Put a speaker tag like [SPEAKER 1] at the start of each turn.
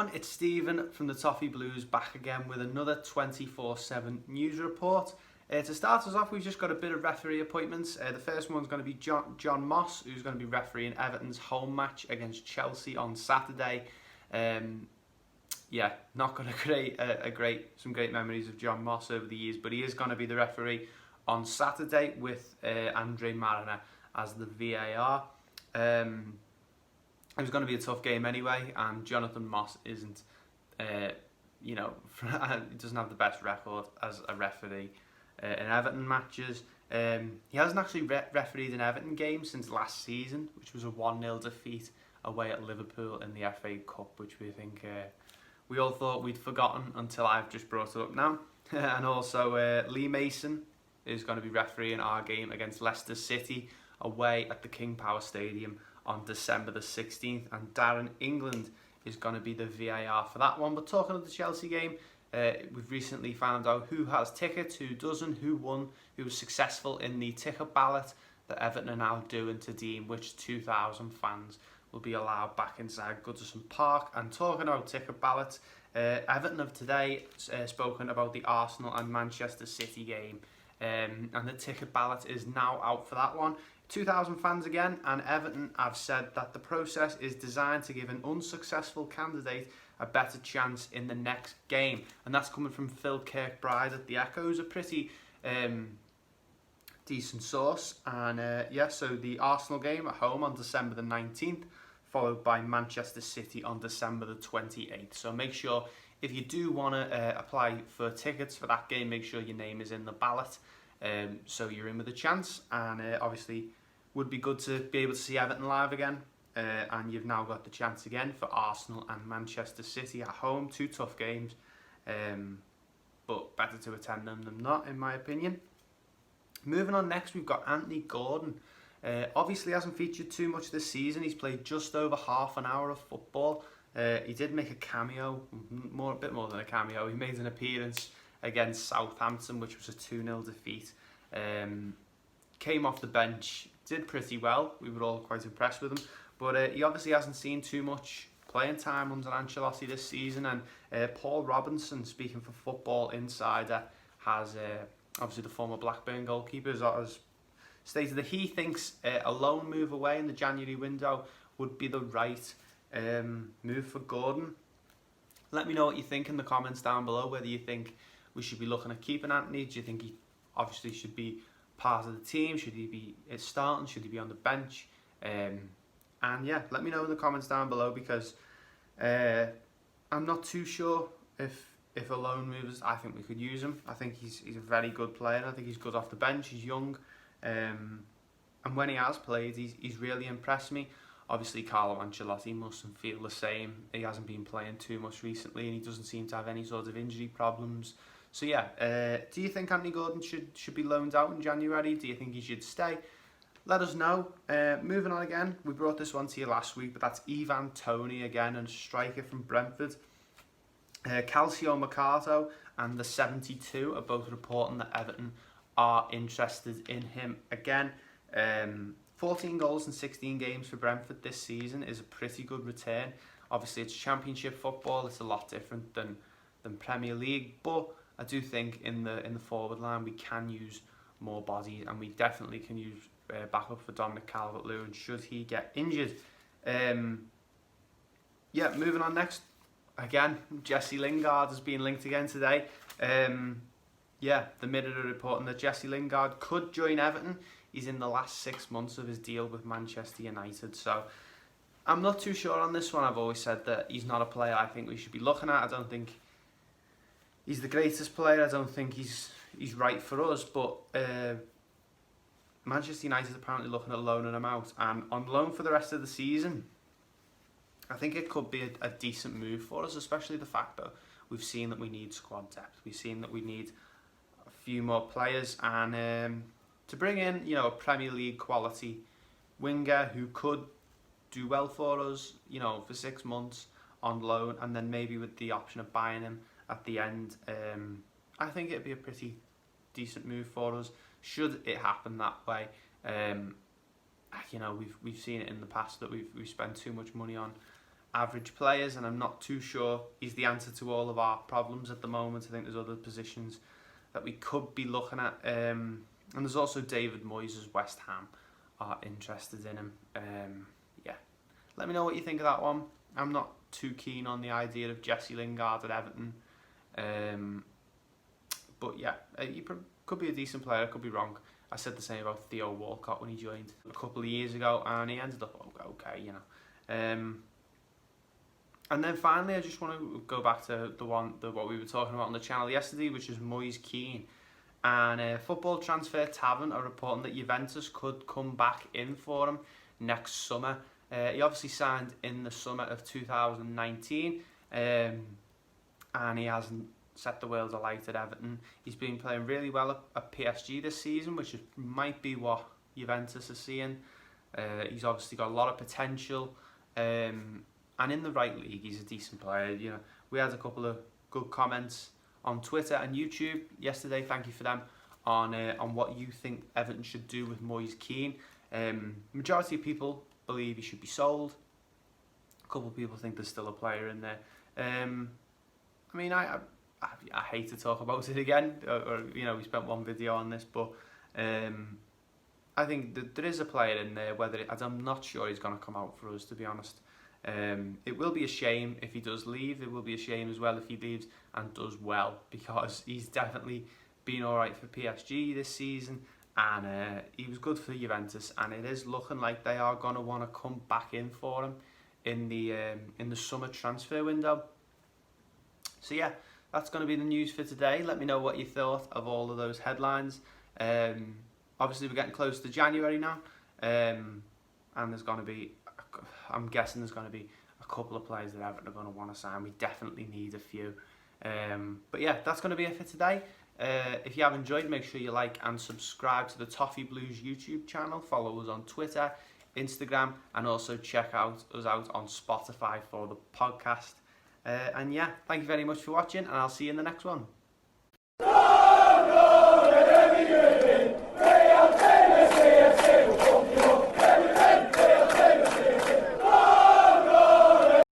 [SPEAKER 1] everyone, it's Stephen from the Toffee Blues back again with another 24/7 news report. To start us off, we've just got a bit of referee appointments. The first one's going to be John Moss, who's going to be refereeing Everton's home match against Chelsea on Saturday. Not going to create some great memories of John Moss over the years, but he is going to be the referee on Saturday with Andre Mariner as the VAR. It was going to be a tough game anyway, and Jonathan Moss isn't, he doesn't have the best record as a referee in Everton matches. He hasn't actually refereed an Everton game since last season, which was a 1-0 defeat away at Liverpool in the FA Cup, which we all thought we'd forgotten until I've just brought it up now. And also Lee Mason is going to be refereeing our game against Leicester City away at the King Power Stadium on December the 16th, and Darren England is going to be the VAR for that one. But talking of the Chelsea game, we've recently found out who has tickets, who doesn't, who won, who was successful in the ticket ballot that Everton are now doing to deem which 2,000 fans will be allowed back inside Goodison Park. And talking about ticket ballots, Everton have today spoken about the Arsenal and Manchester City game, and the ticket ballot is now out for that one. 2,000 fans again, and Everton have said that the process is designed to give an unsuccessful candidate a better chance in the next game, and that's coming from Phil Kirkbride at the Echoes, a pretty decent source. And so the Arsenal game at home on December the 19th, followed by Manchester City on December the 28th. So make sure, if you do want to apply for tickets for that game, make sure your name is in the ballot, so you're in with a chance. And obviously would be good to be able to see Everton live again, and you've now got the chance again for Arsenal and Manchester City at home. Two tough games, but better to attend them than not, in my opinion. Moving on next, we've got Anthony Gordon. Obviously hasn't featured too much this season. He's played just over half an hour of football. He did make a cameo, a bit more than a cameo. He made an appearance against Southampton, which was a 2-0 defeat. Came off the bench, did pretty well. We were all quite impressed with him. But he obviously hasn't seen too much playing time under Ancelotti this season. And Paul Robinson, speaking for Football Insider, has obviously the former Blackburn goalkeeper, has stated that he thinks a loan move away in the January window would be the right move for Gordon. Let me know what you think in the comments down below, whether you think we should be looking at keeping Anthony. Do you think he obviously should be part of the team? Should he be starting? Should he be on the bench? And yeah, let me know in the comments down below, because I'm not too sure if a loan moves. I think we could use him. I think he's a very good player. I think he's good off the bench. He's young, and when he has played, he's really impressed me. Obviously, Carlo Ancelotti mustn't feel the same. He hasn't been playing too much recently, and he doesn't seem to have any sort of injury problems. So yeah, do you think Anthony Gordon should be loaned out in January? Do you think he should stay? Let us know. Moving on again, we brought this one to you last week, but that's Ivan Toney again, and a striker from Brentford. Calcio Mercato and the 72 are both reporting that Everton are interested in him again. 14 goals in 16 games for Brentford this season is a pretty good return. Obviously, it's Championship football. It's a lot different than Premier League, but I do think in the forward line we can use more bodies, and we definitely can use backup for Dominic Calvert-Lewin should he get injured. Moving on next. Again, Jesse Lingard has been linked again today. The Mirror are reporting that Jesse Lingard could join Everton. He's in the last 6 months of his deal with Manchester United, so I'm not too sure on this one. I've always said that he's not a player I think we should be looking at. I don't think he's the greatest player. I don't think he's right for us, but Manchester United is apparently looking at loaning him out, and on loan for the rest of the season. I think it could be a decent move for us, especially the fact that we've seen that we need squad depth. We've seen that we need a few more players, and to bring in, a Premier League quality winger who could do well for us, for 6 months on loan, and then maybe with the option of buying him at the end. I think it'd be a pretty decent move for us should it happen that way. We've seen it in the past that we've spent too much money on average players, and I'm not too sure he's the answer to all of our problems at the moment. I think there's other positions that we could be looking at. And there's also David Moyes as West Ham are interested in him. Yeah, let me know what you think of that one. I'm not too keen on the idea of Jesse Lingard at Everton. But yeah, he could be a decent player, I could be wrong. I said the same about Theo Walcott when he joined a couple of years ago, and he ended up okay, you know. And then finally, I just want to go back to what we were talking about on the channel yesterday, which is Moise Kean. And Football Transfer Tavern are reporting that Juventus could come back in for him next summer. He obviously signed in the summer of 2019, and he hasn't set the world alight at Everton. He's been playing really well at PSG this season, which might be what Juventus are seeing. He's obviously got a lot of potential, and in the right league, he's a decent player. You know, we had a couple of good comments on Twitter and YouTube yesterday. Thank you for them on what you think Everton should do with Moise Kean. Majority of people believe he should be sold. A couple of people think there's still a player in there. I mean, I hate to talk about it again, or you know, we spent one video on this, but I think that there is a player in there. I'm not sure he's going to come out for us, to be honest. It will be a shame if he does leave. It will be a shame as well if he leaves and does well, because he's definitely been alright for PSG this season, and he was good for Juventus, and it is looking like they are going to want to come back in for him in the summer transfer window. So yeah, that's going to be the news for today. Let me know what you thought of all of those headlines. Obviously, we're getting close to January now, and there's going to be, I'm guessing there's going to be a couple of players that Everton are going to want to sign. We definitely need a few. But yeah, that's going to be it for today. If you have enjoyed, make sure you like and subscribe to the Toffee Blues YouTube channel. Follow us on Twitter, Instagram, and also check us out on Spotify for the podcast. And yeah, thank you very much for watching, and I'll see you in the next one.